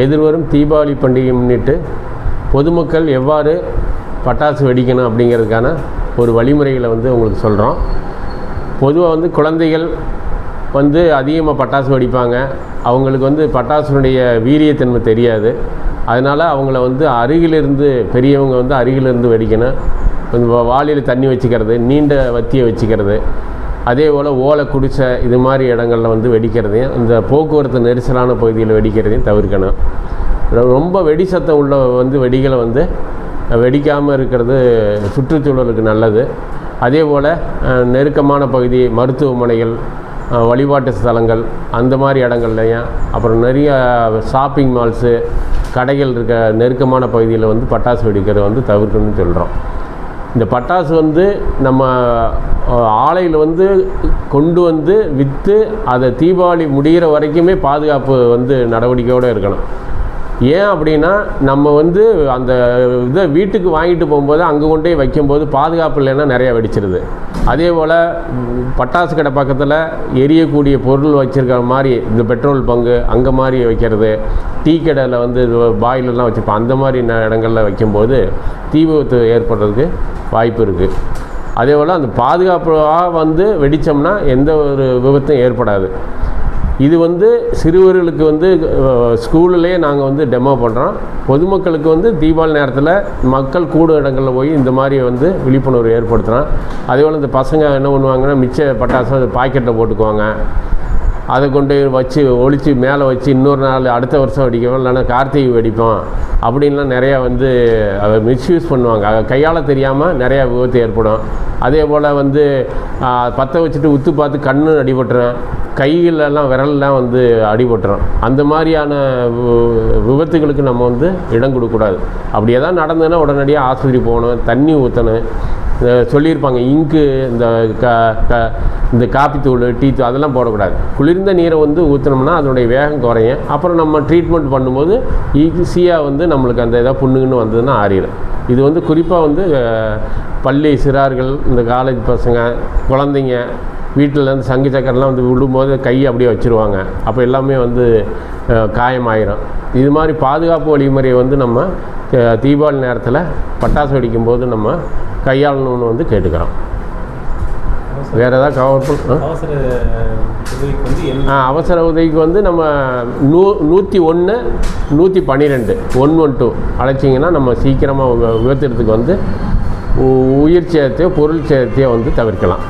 எதிர்வரும் தீபாவளி பண்டிகை முன்னிட்டு பொதுமக்கள் எவ்வாறு பட்டாசு வெடிக்கணும் அப்படிங்கிறதுக்கான ஒரு வழிமுறைகளை வந்து உங்களுக்கு சொல்கிறோம். பொதுவாக வந்து குழந்தைகள் வந்து அதிகமாக பட்டாசு வெடிப்பாங்க. அவங்களுக்கு வந்து பட்டாசுனுடைய வீரியத்தன்மை தெரியாது. அதனால் அவங்கள வந்து அருகிலிருந்து பெரியவங்க வந்து அருகிலிருந்து வெடிக்கணும். கொஞ்சம் வாளியில் தண்ணி வச்சுக்கிறது, நீண்ட வத்தியை வச்சுக்கிறது, அதே போல் ஓலை குடிசை இது மாதிரி இடங்களில் வந்து வெடிக்கிறதையும், இந்த போக்குவரத்து நெரிசலான பகுதியில் வெடிக்கிறதையும் தவிர்க்கணும். ரொம்ப வெடி சத்தம் உள்ள வந்து வெடிகளை வந்து வெடிக்காமல் இருக்கிறது சுற்றுச்சூழலுக்கு நல்லது. அதே போல் நெருக்கமான பகுதி, மருத்துவமனைகள், வழிபாட்டு ஸ்தலங்கள் அந்த மாதிரி இடங்கள்லையும், அப்புறம் நிறைய ஷாப்பிங் மால்ஸு கடைகள் இருக்க நெருக்கமான பகுதியில் வந்து பட்டாசு வெடிக்கிறத வந்து தவிர்க்கணும்னு சொல்கிறோம். இந்த பட்டாசு வந்து நம்ம ஆலையில் வந்து கொண்டு வந்து விற்று அதை தீபாவளி முடிகிற வரைக்குமே பாதுகாப்பு வந்து நடவடிக்கையோடு இருக்கணும். ஏன் அப்படின்னா, நம்ம வந்து அந்த இதை வீட்டுக்கு வாங்கிட்டு போகும்போது அங்கே கொண்டே வைக்கும்போது பாதுகாப்பு இல்லைன்னா நிறையா வெடிச்சிருது. அதே போல் பட்டாசு கடை பக்கத்தில் எரியக்கூடிய பொருள் வச்சுருக்கிற மாதிரி இந்த பெட்ரோல் பங்கு அங்கே மாதிரி வைக்கிறது, டீ கடையில் வந்து பாயிலெலாம் வச்சுருப்போம், அந்த மாதிரி இடங்களில் வைக்கும்போது தீ விபத்து ஏற்படுறதுக்கு வாய்ப்பு இருக்குது. அதே போல் அந்த பாதுகாப்பாக வந்து வெடித்தோம்னா எந்த ஒரு விபத்தும் ஏற்படாது. இது வந்து சிறுவர்களுக்கு வந்து ஸ்கூல்லேயே நாங்கள் வந்து டெமோ பண்ணுறோம். பொதுமக்களுக்கு வந்து தீபாவளி நேரத்தில் மக்கள் கூடும் இடங்களில் போய் இந்த மாதிரி வந்து விழிப்புணர்வு ஏற்படுத்துகிறோம். அதே போல் இந்த பசங்க என்ன பண்ணுவாங்கன்னா, மிச்ச பட்டாசு பாக்கெட்டில் போட்டுக்குவாங்க, அதை கொண்டு வச்சு ஒழித்து மேலே வச்சு இன்னொரு நாள் அடுத்த வருஷம் வெடிக்கும், இல்லைன்னா கார்த்திகை வெடிப்போம் அப்படின்லாம் நிறையா வந்து அதை மிஸ்யூஸ் பண்ணுவாங்க. அதை கையால் தெரியாமல் நிறையா விபத்து ஏற்படும். அதே போல் வந்து பற்ற வச்சுட்டு உத்து பார்த்து கண்ணு அடிபட்டுரும், கைகளெல்லாம் விரலெலாம் வந்து அடிபட்டுரும். அந்த மாதிரியான விபத்துகளுக்கு நம்ம வந்து இடம் கொடுக்கக்கூடாது. அப்படி எதாவது நடந்ததுன்னா உடனடியாக ஆஸ்பத்திரி போகணும், தண்ணி ஊற்றணும். சொல்லியிருப்பாங்க, இங்கு இந்த காப்பித்தூள், டீ தூள் அதெல்லாம் போடக்கூடாது. குளிர்ந்த நீரை வந்து ஊற்றினோம்னா அதனுடைய வேகம் குறையும். அப்புறம் நம்ம ட்ரீட்மெண்ட் பண்ணும்போது ஈஸியாக வந்து நம்மளுக்கு அந்த எதாவது புண்ணுங்கன்னு வந்ததுன்னா ஆறிடும். இது வந்து குறிப்பாக வந்து பள்ளி சிறார்கள், இந்த காலேஜ் பசங்க, குழந்தைங்க வீட்டிலேருந்து சங்கு சக்கரெலாம் வந்து விடும்போது கையை அப்படியே வச்சுருவாங்க. அப்போ எல்லாமே வந்து காயமாயிரும். இது மாதிரி பாதுகாப்பு வழிமுறையை வந்து நம்ம தீபாவளி நேரத்தில் பட்டாசு வெடிக்கும்போது நம்ம கையாளணும்னு வந்து கேட்டுக்கிறோம். வேறு ஏதாவது கவர் அவசர உதவிக்கு வந்து நம்ம 101 112 112 அழைச்சிங்கன்னா நம்ம சீக்கிரமாக விபத்துறதுக்கு வந்து உயிர் சேதத்தையோ பொருள் சேதத்தையோ வந்து தவிர்க்கலாம்.